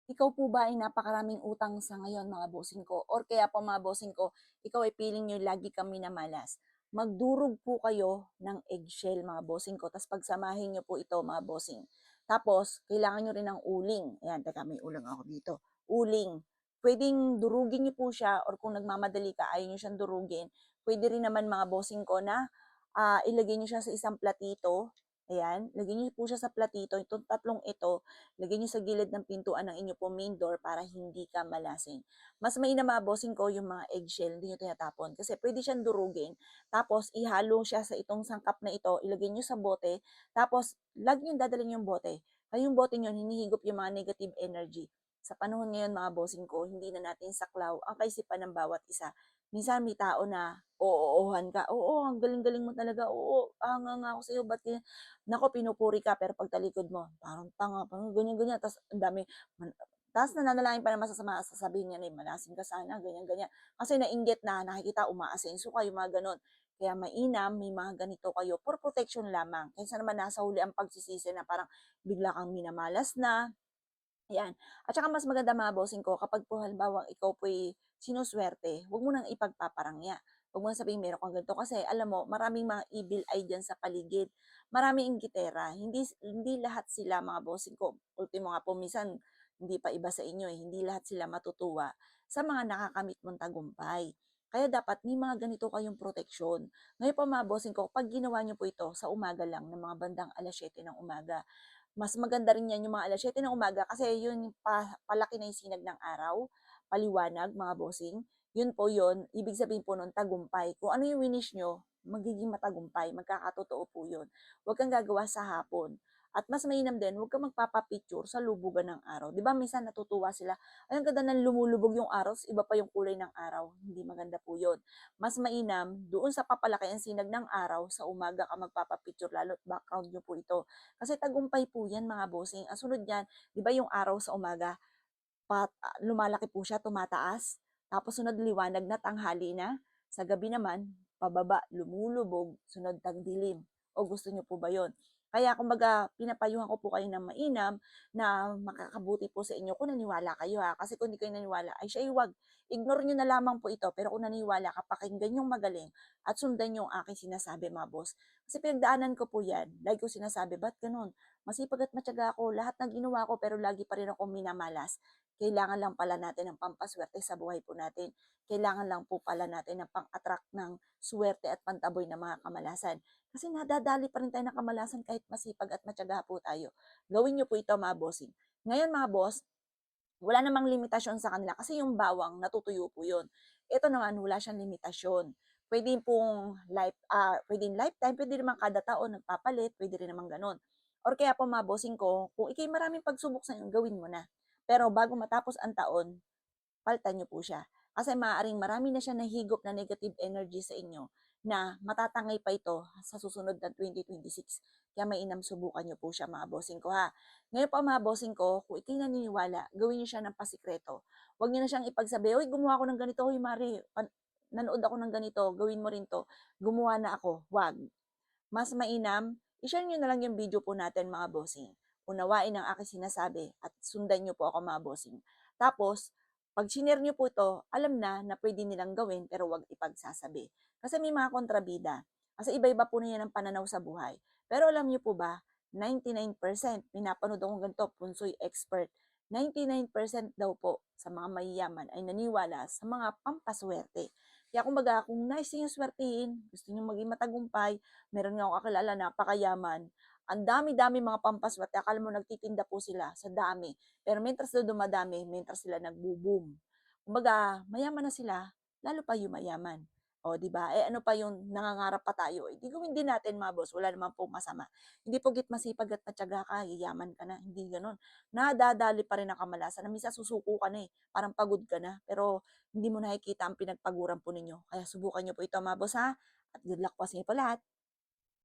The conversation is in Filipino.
Ikaw po ba ay napakaraming utang sa ngayon mga bossing ko? Or kaya po mga bossing ko, ikaw ay feeling nyo lagi kang minamalas? Magdurog po kayo ng eggshell mga bossing ko. Tapos pagsamahin nyo po ito mga bossing. Tapos, kailangan nyo rin ng uling. Ayan, teka, may uling ako dito. Uling. Pwedeng durugin nyo po siya or kung nagmamadali ka, ayaw nyo siyang durugin. Pwede rin naman mga bossing ko na ilagay nyo siya sa isang platito. Ayan, lagyan niyo po siya sa platito. Itong tatlong ito, lagyan niyo sa gilid ng pintuan ng inyo po main door para hindi ka malasing. Mas mainam mga bossing ko yung mga eggshell, hindi niyo tinatapon. Kasi pwede siyang durugin. Tapos ihalo siya sa itong sangkap na ito, ilagay niyo sa bote. Tapos lagi niyo dadalhin yung bote. Kaya yung bote niyo, hinihigop yung mga negative energy. Sa panahon ngayon mga bossing ko, hindi na natin saklaw ang kaisipan ng bawat isa. Minsan may tao na oo-oohan ka. Oo, ang galing-galing mo talaga. Oo, nga ako sa'yo. Ba't naku, pinupuri ka pero pagtalikod mo, parang tanga, parang ganyan-ganyan. Tapos ang dami, tapos nananalangin pa ng masasama, sasabihin niya na malasing ka sana, ganyan-ganyan. Kasi nainggit na, nakikita, umaasenso kayo, mga ganon. Kaya mainam, may mga ganito kayo for protection lamang. Kaysa naman nasa huli ang pagsisisi na parang bigla kang minamalas na, yan. At saka mas maganda mga bossing ko, kapag po halimbawa ikaw po'y sinuswerte, huwag mo nang ipagpaparangya. Huwag mo nang sabihin meron kang ganito kasi alam mo, maraming mga evil eye dyan sa paligid. Maraming inggitera. Hindi lahat sila mga bossing ko. Ultimo nga po, minsan, hindi pa iba sa inyo eh. Hindi lahat sila matutuwa sa mga nakakamit mong tagumpay. Kaya dapat may mga ganito kayong proteksyon. Ngayon pa mga bossing ko, pag ginawa nyo po ito sa umaga lang, ng mga bandang 7:00 ng umaga, mas maganda rin yan yung mga 7:00 ng umaga kasi yun palaki na yung sinag ng araw, paliwanag mga bossing. Yun po yun, ibig sabihin po nun tagumpay. Kung ano yung winish nyo, magiging matagumpay, magkakatotoo po yun. Huwag kang gagawa sa hapon. At mas mainam din, huwag kang magpapapicture sa lubugan ng araw. Di ba minsan natutuwa sila, ay ang ganda ng lumulubog yung araw, iba pa yung kulay ng araw. Hindi maganda po yun. Mas mainam, doon sa papalaki ang sinag ng araw, sa umaga ka magpapapicture, lalo't background nyo po ito. Kasi tagumpay po yan mga bossing. Ang sunod yan, di ba yung araw sa umaga, lumalaki po siya, tumataas. Tapos sunod liwanag na, tanghali na. Sa gabi naman, pababa, lumulubog, sunod tagdilim. O gusto nyo po ba yon? Kaya kumbaga, pinapayuhan ko po kayo ng mainam na makakabuti po sa inyo kung naniwala kayo ha. Kasi kung hindi kayo naniwala, ay siya wag. Ignore nyo na lamang po ito. Pero kung naniwala ka, pakinggan yung magaling at sundan yung aking sinasabi mga boss. Kasi pinagdaanan ko po yan. Lagi ko sinasabi, ba't ganun? Masipag at matyaga ako. Lahat ng ginawa ko pero lagi pa rin ako minamalas. Kailangan lang pala natin ng pampaswerte sa buhay po natin. Kailangan lang po pala natin ng pang-attract ng swerte at pantaboy ng mga kamalasan. Kasi nadadali pa rin tayo ng kamalasan kahit masipag at matyaga po tayo. Gawin niyo po ito mga bossing. Ngayon mga boss, wala namang limitasyon sa kanila kasi yung bawang natutuyo po yun. Ito naman, wala siyang limitasyon. Pwede pong pwedeng lifetime, pwede naman kada taon nagpapalit, pwede rin naman ganun. Or kaya po mga bossing ko, kung ikay maraming pagsubok sa inyo, gawin mo na. Pero bago matapos ang taon, palitan niyo po siya. Kasi maaaring marami na siya nahigop na negative energy sa inyo na matatangay pa ito sa susunod na 2026. Kaya mainam subukan niyo po siya mga bossing ko ha. Ngayon pa mga bossing ko, kung ikay naniniwala, gawin niyo siya ng pasikreto. Huwag niyo na siyang ipagsabi, uy, gumawa ako ng ganito, uy, Mari, nanood ako ng ganito, gawin mo rin to. Gumawa na ako. Wag. Mas mainam, i-share nyo na lang yung video po natin mga bossing. Unawain ang aking sinasabi at sundan nyo po ako mga bossing. Tapos, pag sinare nyo po ito, alam na pwede nilang gawin pero wag ipagsasabi. Kasi may mga kontrabida. Kasi iba-iba po na yan ang pananaw sa buhay. Pero alam nyo po ba, 99%, pinapanood akong ganito, punsoy expert, 99% daw po sa mga mayayaman ay naniwala sa mga pampaswerte. Kaya kumbaga, kung nais niyo swertihin, gusto niyo maging matagumpay, meron nga akong kakilala napakayaman. Ang dami-dami mga pampaswerte. Akala mo nagtitinda po sila sa dami. Pero mentras daw dumadami, mentras sila nagbo-boom. Kumbaga, mayaman na sila, lalo pa yumayaman. O, di ba? Eh ano pa yung nangangarap pa tayo? Eh, di gawin din natin mga boss. Wala naman po masama. Hindi pogit masipag at matyaga ka, yayaman ka na. Hindi ganun. Nadadali pa rin ang kamalasan. Na minsan susuko ka na eh. Parang pagod ka na. Pero hindi mo nakikita ang pinagpaguran po ninyo. Kaya subukan nyo po ito mga boss ha. At good luck po sa inyo po lahat.